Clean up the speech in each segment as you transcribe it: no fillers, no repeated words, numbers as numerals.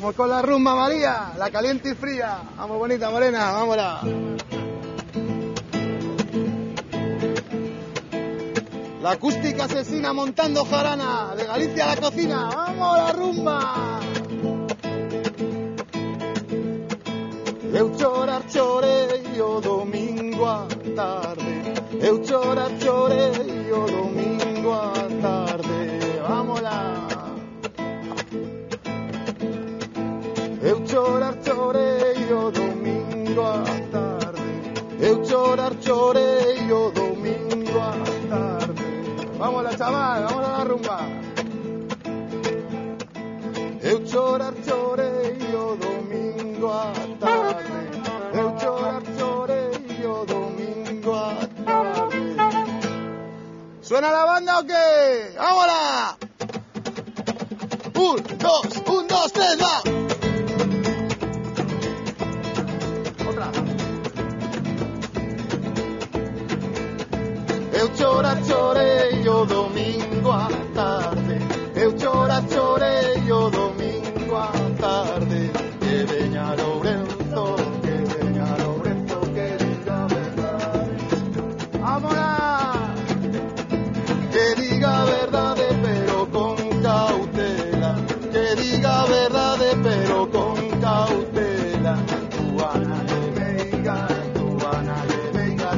Vamos con la rumba, María, la caliente y fría. Vamos, bonita morena, vámonos. La acústica asesina montando jarana, de Galicia a la cocina. ¡Vamos, la rumba! Eu chorar chorei o domingo a tarde. Eu chorar chorei o domingo a tarde. Vámola. Eu chorar chorei o domingo a tarde. Eu chorar chorei o domingo a tarde. Vámonos, chaval, vámonos a la rumba. Eu chorar chorei o domingo a tarde. Eu chorar chorei o domingo a tarde. ¿Suena la banda o qué? ¡Vámonos! 1, 2, 3, va. Otra. Eu chorar chorei o domingo a tarde. Eu chorar chorei o domingo a tarde. Que veña Lourenzo, que veña Lourenzo, que diga verdade. ¡Vámonos! Que diga verdade pero con cautela. Que diga verdade pero con cautela. Tu Ana de Veiga,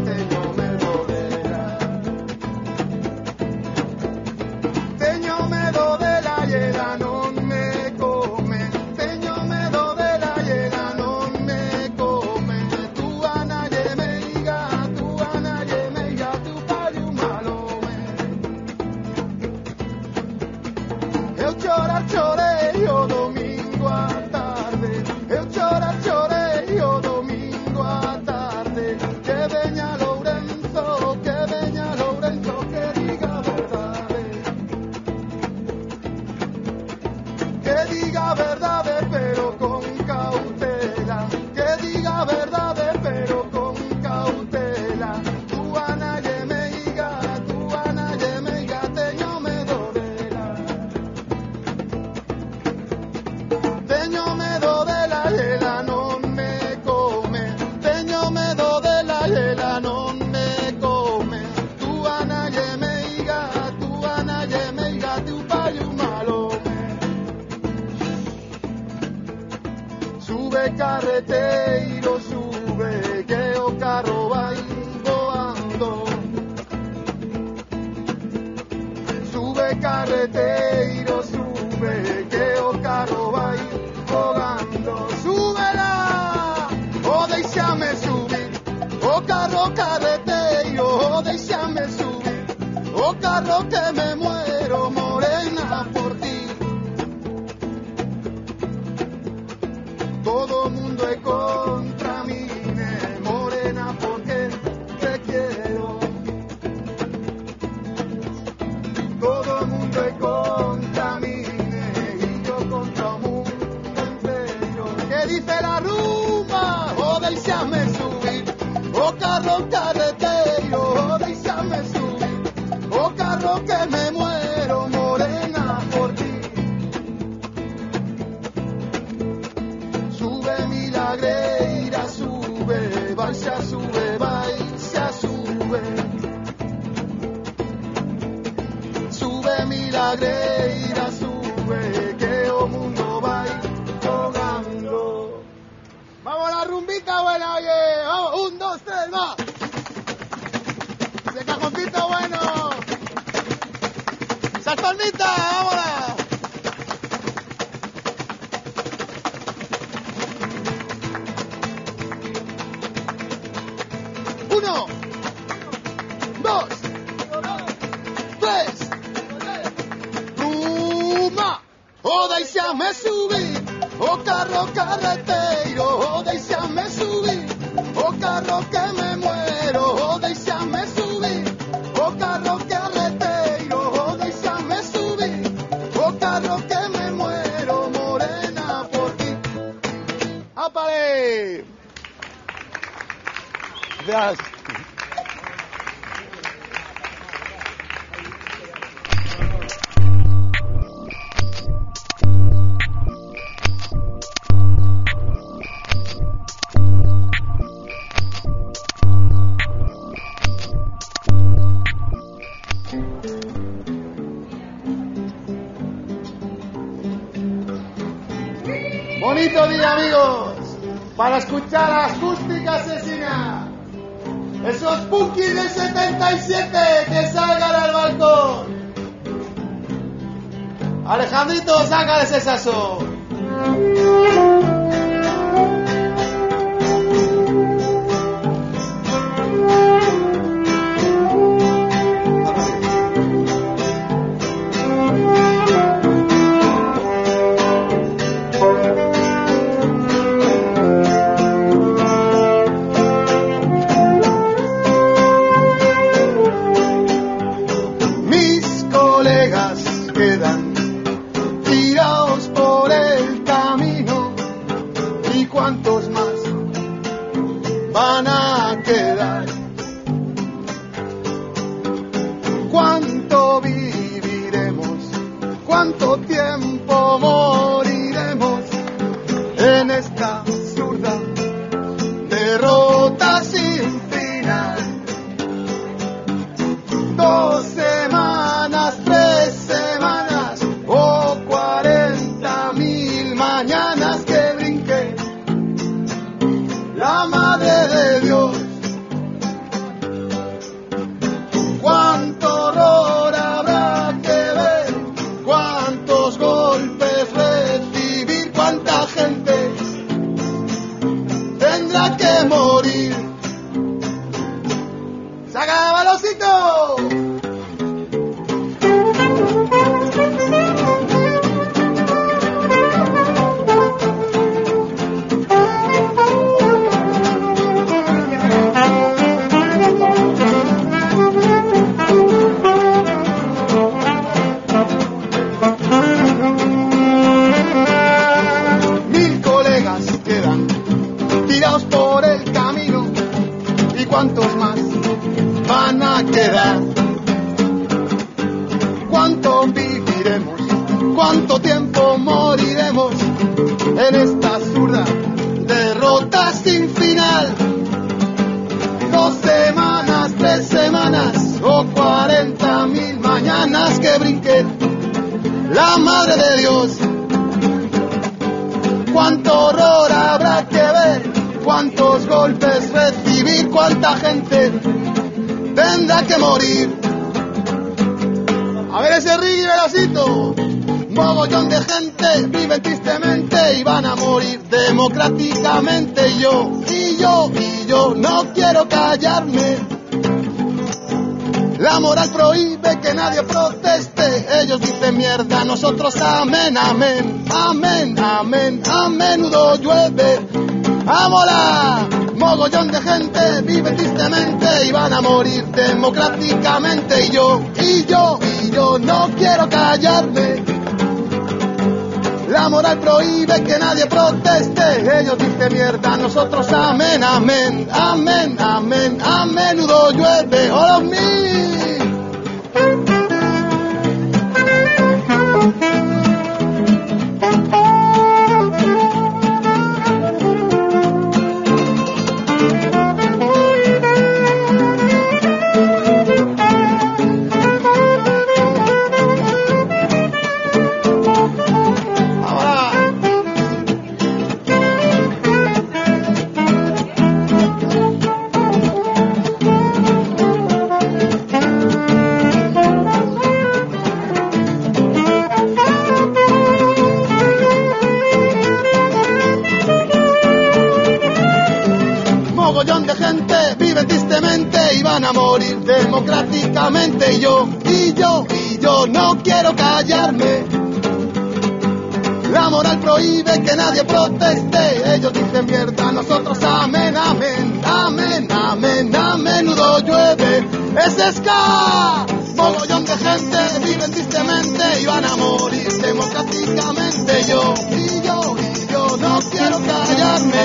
teño medo dela. Teño medo dela e ela non me come. Teño medo dela e ela non me come. Tu Ana de Veiga, tu pai un malome. Eu chorar chorei o domingo a tarde. Eu chorar chorei o domingo a tarde. Que veña Lourenzo, que diga verdade. Que diga verdade pero con cautela. Que diga verdade pero con cautela. Tu Ana lle meiga, teño medo dela. Teño medo dela e ela non me come. Teño medo dela e ela non me come. Tu Ana lle meiga, tu pai un malome. Sube carreteiro, sube, que o carro vai voando. Sube carreteiro, sube, que o carro vai voando. Súbela, o deixame subir, o carro carreteiro, o deixame subir, o carro que me muero, morena, por ti. Todo mundo é contra mí, morena, porque te quiero. Todo mundo é contra mí y yo contra o mundo entero. ¿Qué dice la rumba? O deixame subir, o carro carreteiro, o deixame subir, o carro que me muero, morena, por ti. Sube milagreira, sube, baixa, sube, baixa, sube. Sube milagreira, sube, que o mundo vai jogando. Vamos a la rumbita buena, oye, vamos, 1, 2, 3, va. Ese cajoncito bueno. Esas palmitas, vámonos. 1, 2, 3. Rumba, o deixame subir, o carro carreteiro, o deixame subir, o carro que me muero, o deixame subir, o carro carreteiro, o deixame subir, o carro que me muero, morena, por ti. ¡Apale! Gracias. bonito día, amigos, para escuchar a Acústica Asesina. Esos punkis del 77 que salgan al balcón. Alejandrito, sácale ese saxo. Nosotros amén, amén, amén, amén, a menudo llueve. ¡Vámonos! Mogollón de gente vive tristemente y van a morir democráticamente. Y yo no quiero callarme. La moral prohíbe que nadie proteste. Ellos dicen mierda, nosotros amén, amén, amén, amén, a menudo llueve. ¡Hola, mí! A morir democráticamente y yo no quiero callarme. La moral prohíbe que nadie proteste. Ellos dicen mierda, nosotros amén, amén, amén, amén, a menudo llueve. Es ska. Mogollón de gente viven tristemente y van a morir democráticamente. Yo no quiero callarme.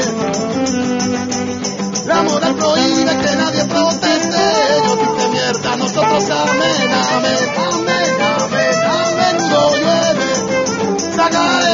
La moral prohíbe que nadie proteste. Ellos dicen mierda, nosotros amén, amén, amén, amén, a menudo llueve. Sácale.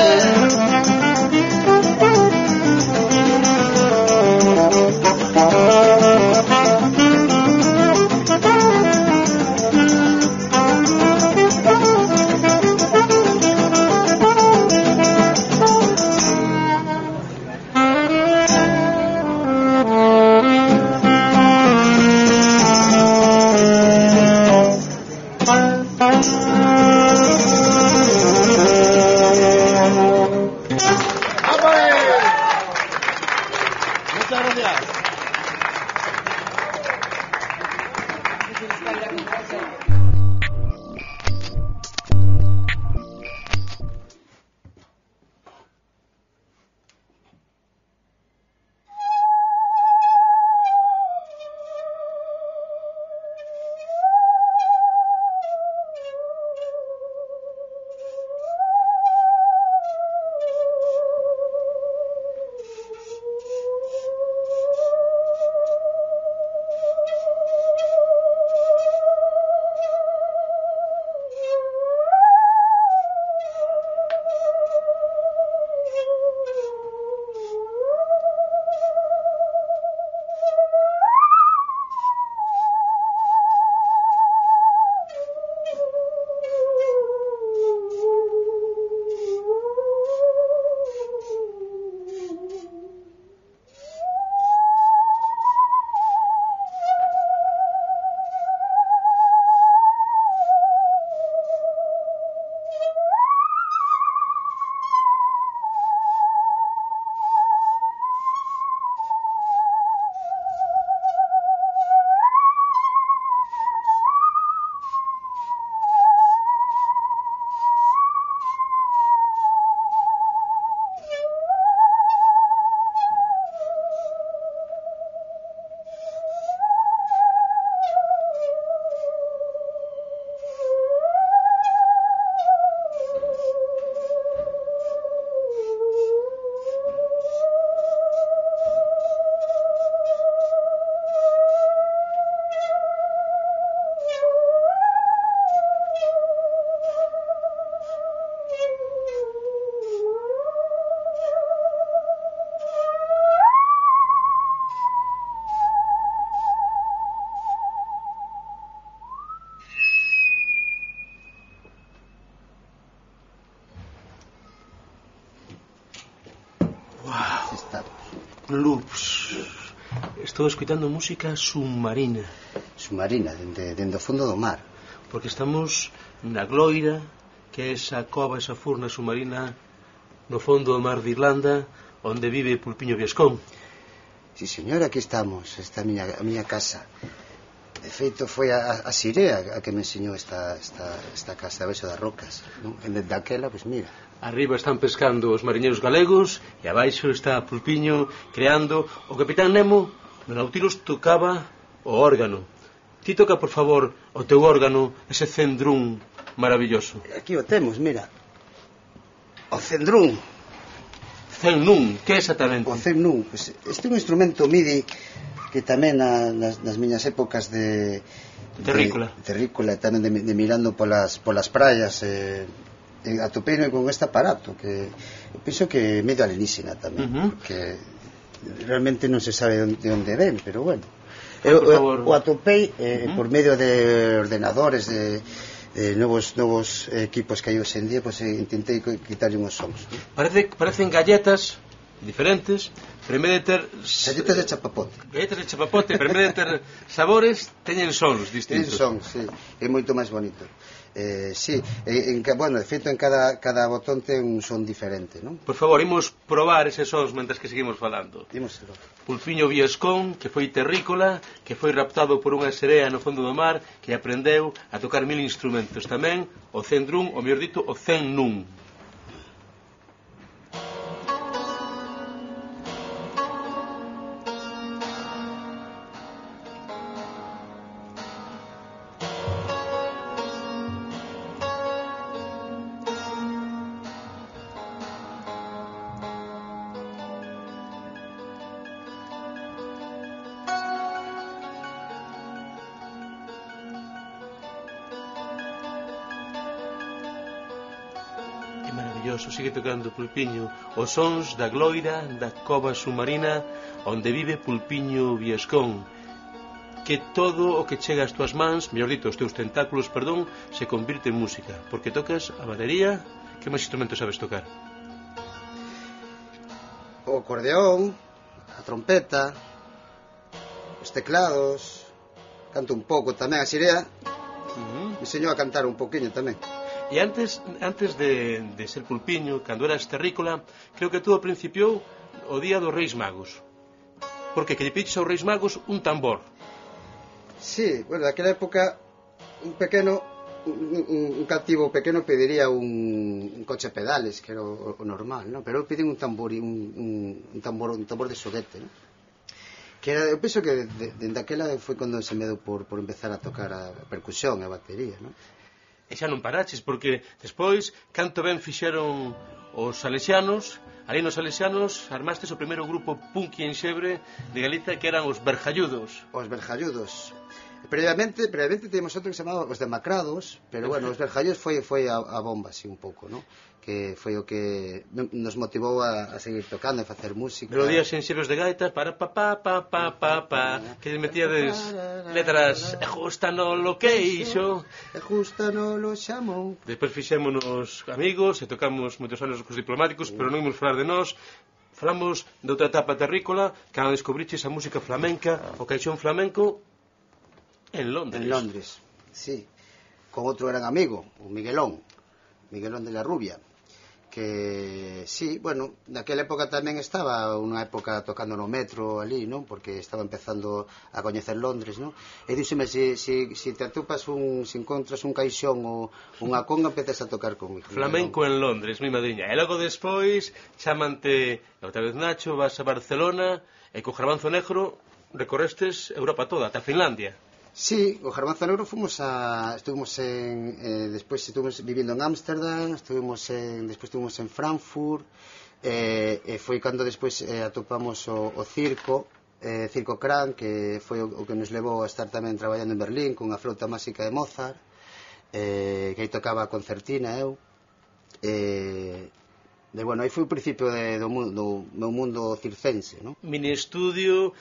Loops. Estou escoitando música submarina. Submarina, dende o fondo do mar. Porque estamos na Gloira, que é esa cova, esa furna submarina no fondo do mar de Irlanda, onde vive Pulpiño Viescón. Sí, señora, aquí estamos. Esta é a miña casa. De feito, foi a Sirea a que me enseñou esta casa a beso das rocas, non? E desde aquela, pois mira. Arriba están pescando os mariñeiros galegos e abaixo está Pulpiño creando. O capitán Nemo no Nautilus tocaba o órgano. Ti toca, por favor, o teu órgano, ese cendrún maravilloso. Aquí o temos, mira. O cendrún. Cennún, que é exactamente? O cennún, pois este é un instrumento MIDI que tamén nas miñas épocas de terrícola, tamén de mirando polas praias, atopei con este aparato que eu penso que é medio alienígena tamén, porque realmente non se sabe de onde ven, pero bueno, o atopei por medio de ordenadores, de novos equipos que hai hoxe en día, pois intentei quitarlle uns sons. Parecen galletas diferentes, pero en vez de ter galletas de chapapote, pero en vez de ter sabores, teñen sons distintos. Teñen sons, sí, é moito máis bonito. Sí, bueno, de feito en cada botón ten un son diferente, non? Por favor, imos probar eses sons mentre que seguimos falando. Dímoselo. Pulpiño Viescón, que foi terrícola, que foi raptado por unha serea no fondo do mar, que aprendeu a tocar 1000 instrumentos tamén, o cendrún, o mellor dito, o cennún. Maravilloso, sigue tocando Pulpiño os sons da Gloira, da cova submarina onde vive Pulpiño Viescón, que todo o que chega ás túas mans, mellor dito, os teus tentáculos, perdón, se convirte en música, porque tocas a batería. Que máis instrumentos sabes tocar? O acordeón, a trompeta, os teclados, canto un pouco tamén a Sirea, me enseñou a cantar un poquinho tamén. E antes de ser Pulpiño, cando eras terrícola, creo que todo principiou o día dos Reis Magos. Porque que lle piches aos Reis Magos un tambor. Sí, bueno, daquela época un cativo pequeno pediría un coche pedales, que era o normal, ¿no? Pero eu pedí un tambor de xoguete, ¿no? Que era, eu penso que dende aquela foi cando se me deu por empezar a tocar a percusión e a batería, ¿no? E xa non paraches, porque despois, canto ben fixeron os salesianos, ali nos salesianos armastes o primeiro grupo punky en xebre de Galicia, que eran os Berjalludos. Os Berjalludos. Previamente temos outro que se chamaba os Demacrados, pero bueno, os Berjalludos foi a bomba, así un pouco, ¿no? Que foi o que nos motivou a seguir tocando e facer música. Melodías en xeros de gaita, para que les metíades letras e justa no lo queixo, e justa no lo xamou. Despois fixémonos amigos e tocamos moitos anos cos diplomáticos, pero non imos falar de nós. Falamos de outra etapa terrícola, cando descubriches a música flamenca, o caixón flamenco en Londres. En Londres, sí. Con outro gran amigo, o Miguelón de la Rubia, que, sí, bueno, naquela época tamén estaba unha época tocando no metro ali, non? Porque estaba empezando a coñecer Londres, non? E díxeme, se te atopas se encontras un caixón ou unha conga, empezas a tocar comigo. Flamenco en Londres, mi madriña. E logo despois, chamante outra vez Nacho, vas a Barcelona, e co Garbanzo Negro recorrestes Europa toda, ata Finlandia. Sí, o Garbanzo Negro despois estuvimos vivindo en Ámsterdam, despois estuvimos en Frankfurt, e foi cando despois atopamos o Circo Kran, que foi o que nos levou a estar tamén traballando en Berlín con a flauta máxica de Mozart, que aí tocaba a concertina eu, Bueno, aí foi o principio do meu mundo circense, non? Mini estudio,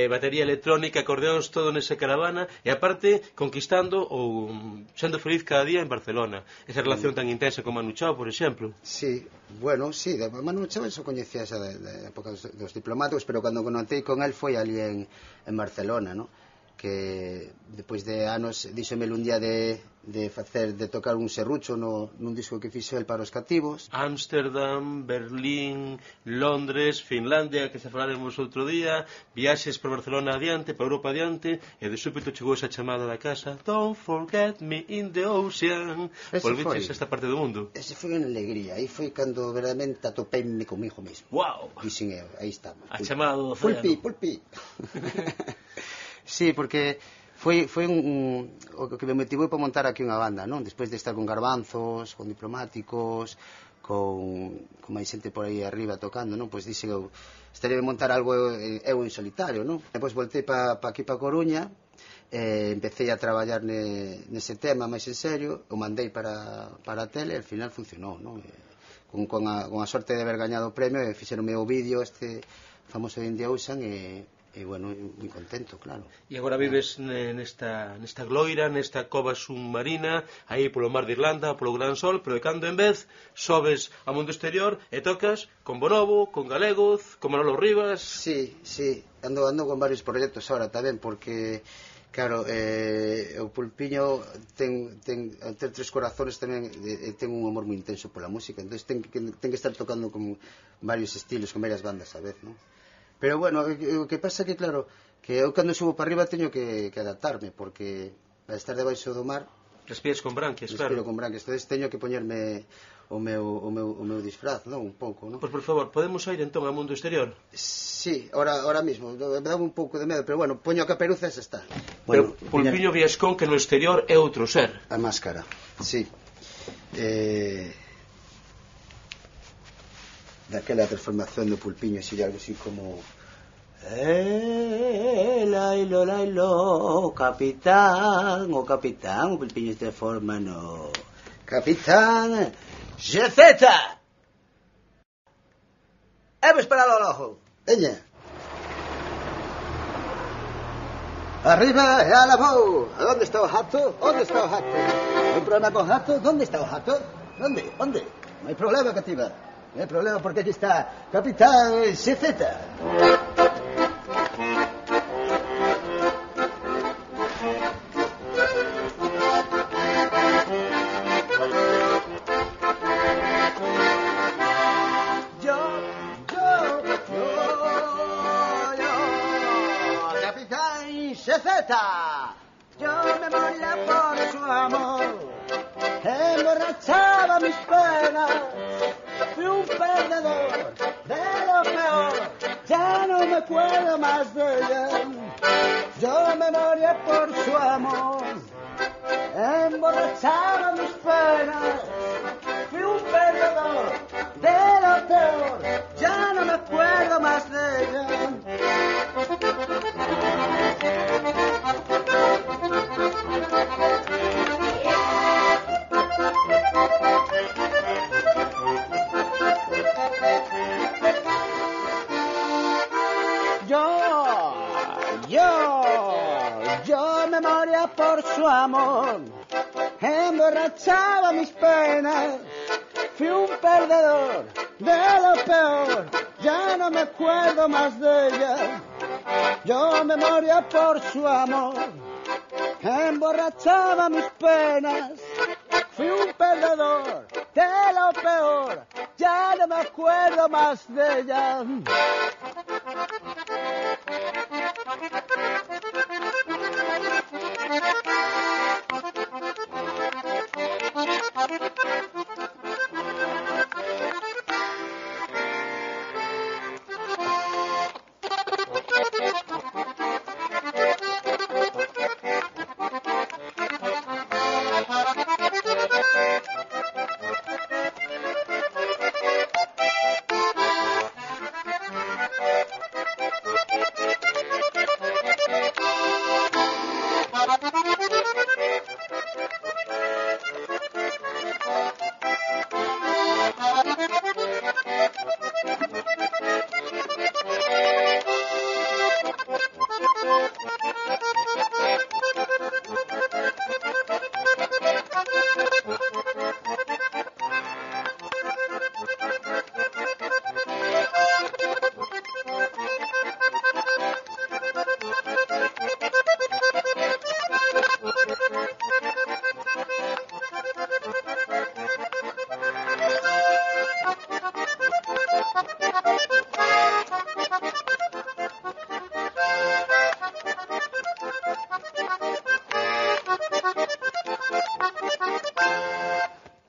batería electrónica, acordeóns, todo nesa caravana, e aparte conquistando ou sendo feliz cada día en Barcelona. Esa relación tan intensa con Manu Chao, por exemplo. Sí, bueno, sí, de Manu Chao eso coñecía esa de época dos diplomáticos, pero cando conectei con él foi ali en Barcelona, non? Que depois de anos díxome un día de tocar un serrucho nun disco que fixo el para os cativos. Ámsterdam, Berlín, Londres, Finlandia, que se falaremos outro día, viaxes por Barcelona adiante, por Europa adiante, e de súpeto chegou esa chamada da casa: Don't forget me in the ocean. Volviches a esta parte do mundo. Ese foi en alegría, aí foi cando verdadeiramente atopeime comigo mesmo. Wow. Dixen eu, aí estamos. A chamada do océano. Pulpi. Sí, porque foi o que me motivou para montar aquí unha banda, non? Despois de estar con Garbanzos, con Diplomáticos, con máis xente por aí arriba tocando, non? Pois dixen eu, estaría de montar algo eu en solitario, non? Depois voltei pa aquí pa Coruña, empecé a traballar nese tema máis en serio, o mandei para a tele e al final funcionou, non? Con a sorte de haber gañado o premio, fixeronme o vídeo este famoso de India Ocean e bueno, moi contento, claro. E agora vives nesta gloira, nesta cova submarina, aí polo mar de Irlanda, polo gran sol, pero de cando en vez sobes ao mundo exterior e tocas con Bonobo, con Galegos, con Manolo Rivas. Sí, ando con varios proxectos ahora tamén, porque claro, o Pulpiño ten tres corazones tamén, ten un amor moi intenso pola música, entón ten que estar tocando con varios estilos, con varias bandas a vez, non? Pero bueno, o que pasa que claro, que eu cando subo para arriba teño que adaptarme, porque para estar debaixo do mar respiras con branquias, claro. Respiro con branquias, entonces teño que poñerme o meu disfraz, non? Un pouco, non? Pois por favor, podemos ir entón ao mundo exterior? Sí, ahora mismo, me dá un pouco de medo, pero bueno, poño a caperuza e xa está. Bueno, pero Pulpiño Viescón, que no exterior é outro ser. A máscara, sí. Daquela transformación do Pulpiño, así algo así como lailo, capitán, o Pulpiño de forma no capitán GZ. Hemos parado al ojo. Veña. Arriba e a la voz. ¿Dónde está o jato? ¿Dónde está o jato? ¿Hay problema con jato? ¿Dónde está o jato? ¿Dónde? No hay problema, cativa. No hay problema porque aquí está Capitán CZ. Yo, Capitán CZ. Yo me moría por su amor. Emborrachaba mis penas. Fui un perdedor de lo peor, ya no me acuerdo más de ella. Yo me moría por su amor, emborrachaba mis penas. Fui un perdedor de lo peor, ya no me acuerdo más de ella. Yo me moría por su amor, emborrachaba mis penas, fui un perdedor de lo peor, ya no me acuerdo más de ella. Yo me moría por su amor, emborrachaba mis penas, fui un perdedor de lo peor, ya no me acuerdo más de ella.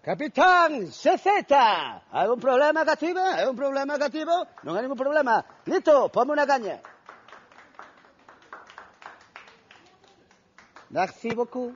Capitán CZ, hai un problema cativo? É un problema cativo? Non hai ningún problema. Lito, ponme unha caña. Merci beaucoup.